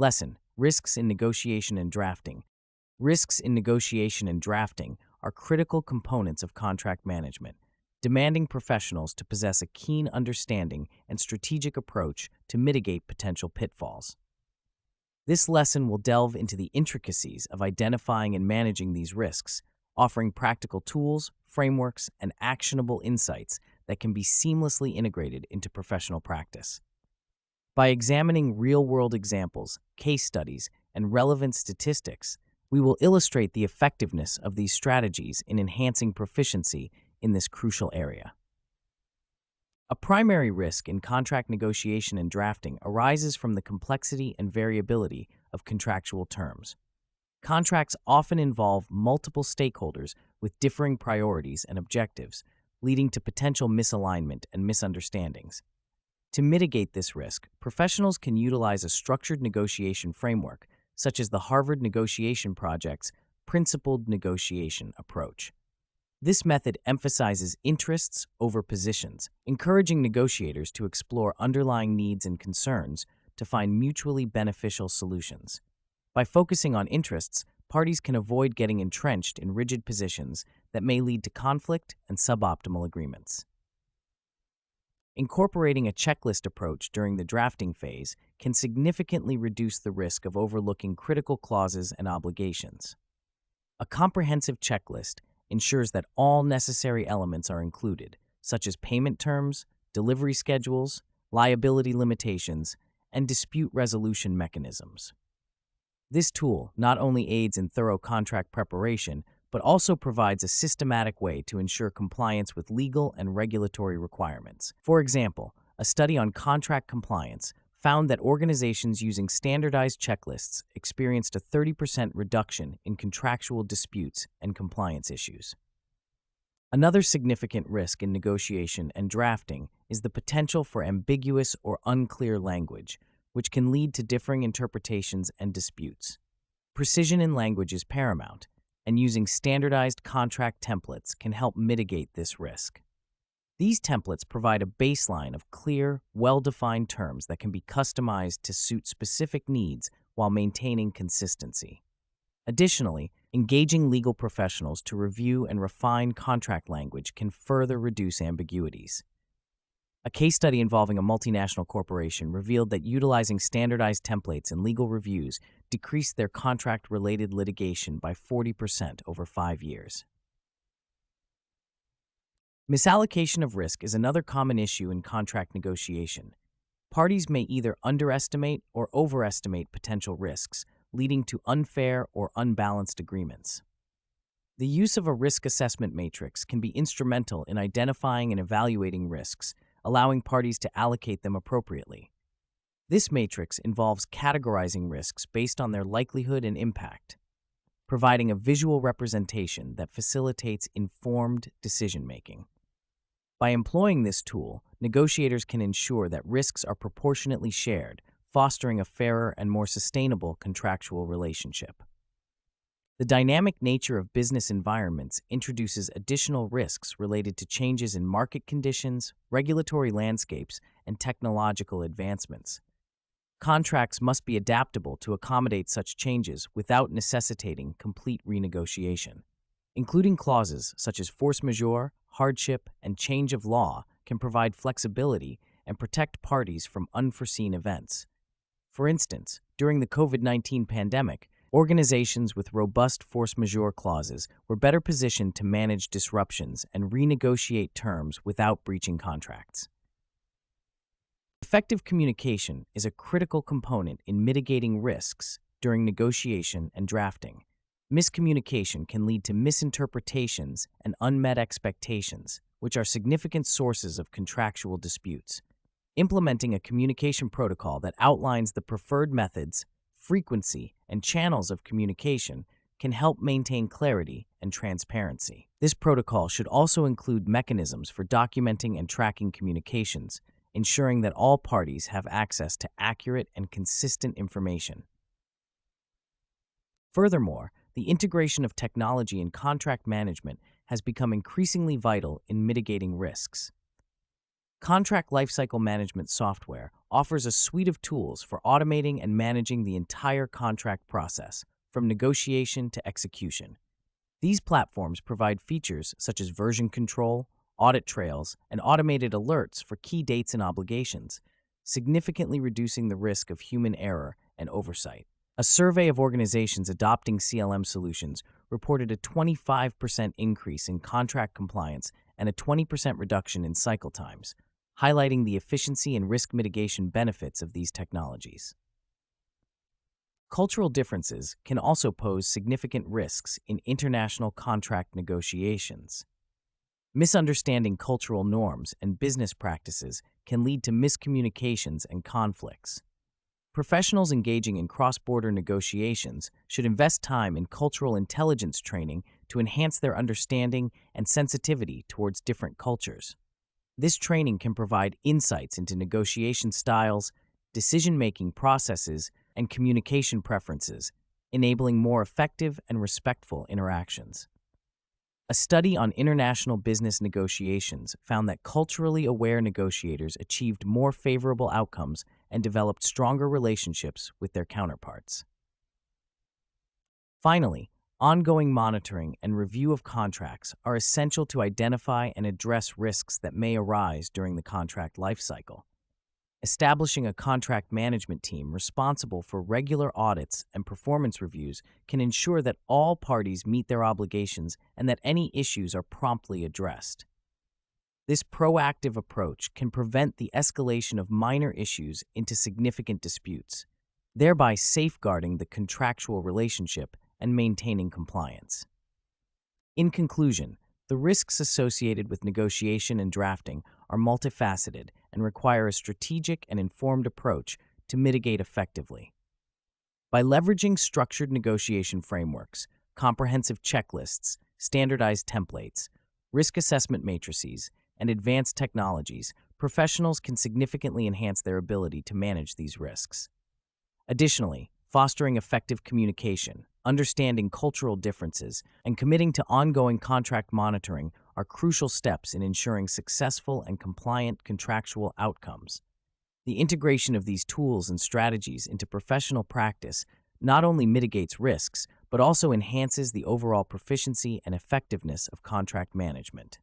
Lesson: Risks in negotiation and drafting. Risks in negotiation and drafting are critical components of contract management, demanding professionals to possess a keen understanding and strategic approach to mitigate potential pitfalls. This lesson will delve into the intricacies of identifying and managing these risks, offering practical tools, frameworks, and actionable insights that can be seamlessly integrated into professional practice. By examining real-world examples, case studies, and relevant statistics, we will illustrate the effectiveness of these strategies in enhancing proficiency in this crucial area. A primary risk in contract negotiation and drafting arises from the complexity and variability of contractual terms. Contracts often involve multiple stakeholders with differing priorities and objectives, leading to potential misalignment and misunderstandings. To mitigate this risk, professionals can utilize a structured negotiation framework, such as the Harvard Negotiation Project's principled negotiation approach. This method emphasizes interests over positions, encouraging negotiators to explore underlying needs and concerns to find mutually beneficial solutions. By focusing on interests, parties can avoid getting entrenched in rigid positions that may lead to conflict and suboptimal agreements. Incorporating a checklist approach during the drafting phase can significantly reduce the risk of overlooking critical clauses and obligations. A comprehensive checklist ensures that all necessary elements are included, such as payment terms, delivery schedules, liability limitations, and dispute resolution mechanisms. This tool not only aids in thorough contract preparation, but also provides a systematic way to ensure compliance with legal and regulatory requirements. For example, a study on contract compliance found that organizations using standardized checklists experienced a 30% reduction in contractual disputes and compliance issues. Another significant risk in negotiation and drafting is the potential for ambiguous or unclear language, which can lead to differing interpretations and disputes. Precision in language is paramount, and using standardized contract templates can help mitigate this risk. These templates provide a baseline of clear, well-defined terms that can be customized to suit specific needs while maintaining consistency. Additionally, engaging legal professionals to review and refine contract language can further reduce ambiguities. A case study involving a multinational corporation revealed that utilizing standardized templates in legal reviews decreased their contract-related litigation by 40% over 5 years. Misallocation of risk is another common issue in contract negotiation. Parties may either underestimate or overestimate potential risks, leading to unfair or unbalanced agreements. The use of a risk assessment matrix can be instrumental in identifying and evaluating risks, allowing parties to allocate them appropriately. This matrix involves categorizing risks based on their likelihood and impact, providing a visual representation that facilitates informed decision-making. By employing this tool, negotiators can ensure that risks are proportionately shared, fostering a fairer and more sustainable contractual relationship. The dynamic nature of business environments introduces additional risks related to changes in market conditions, regulatory landscapes, and technological advancements. Contracts must be adaptable to accommodate such changes without necessitating complete renegotiation. Including clauses such as force majeure, hardship, and change of law can provide flexibility and protect parties from unforeseen events. For instance, during the COVID-19 pandemic, organizations with robust force majeure clauses were better positioned to manage disruptions and renegotiate terms without breaching contracts. Effective communication is a critical component in mitigating risks during negotiation and drafting. Miscommunication can lead to misinterpretations and unmet expectations, which are significant sources of contractual disputes. Implementing a communication protocol that outlines the preferred methods, frequency, and channels of communication can help maintain clarity and transparency. This protocol should also include mechanisms for documenting and tracking communications, ensuring that all parties have access to accurate and consistent information. Furthermore, the integration of technology in contract management has become increasingly vital in mitigating risks. Contract lifecycle management software offers a suite of tools for automating and managing the entire contract process, from negotiation to execution. These platforms provide features such as version control, audit trails, and automated alerts for key dates and obligations, significantly reducing the risk of human error and oversight. A survey of organizations adopting CLM solutions reported a 25% increase in contract compliance and a 20% reduction in cycle times, highlighting the efficiency and risk mitigation benefits of these technologies. Cultural differences can also pose significant risks in international contract negotiations. Misunderstanding cultural norms and business practices can lead to miscommunications and conflicts. Professionals engaging in cross-border negotiations should invest time in cultural intelligence training to enhance their understanding and sensitivity towards different cultures. This training can provide insights into negotiation styles, decision-making processes, and communication preferences, enabling more effective and respectful interactions. A study on international business negotiations found that culturally aware negotiators achieved more favorable outcomes and developed stronger relationships with their counterparts. Finally, ongoing monitoring and review of contracts are essential to identify and address risks that may arise during the contract lifecycle. Establishing a contract management team responsible for regular audits and performance reviews can ensure that all parties meet their obligations and that any issues are promptly addressed. This proactive approach can prevent the escalation of minor issues into significant disputes, thereby safeguarding the contractual relationship and maintaining compliance. In conclusion, the risks associated with negotiation and drafting are multifaceted and require a strategic and informed approach to mitigate effectively. By leveraging structured negotiation frameworks, comprehensive checklists, standardized templates, risk assessment matrices, and advanced technologies, professionals can significantly enhance their ability to manage these risks. Additionally, fostering effective communication, understanding cultural differences, and committing to ongoing contract monitoring are crucial steps in ensuring successful and compliant contractual outcomes. The integration of these tools and strategies into professional practice not only mitigates risks, but also enhances the overall proficiency and effectiveness of contract management.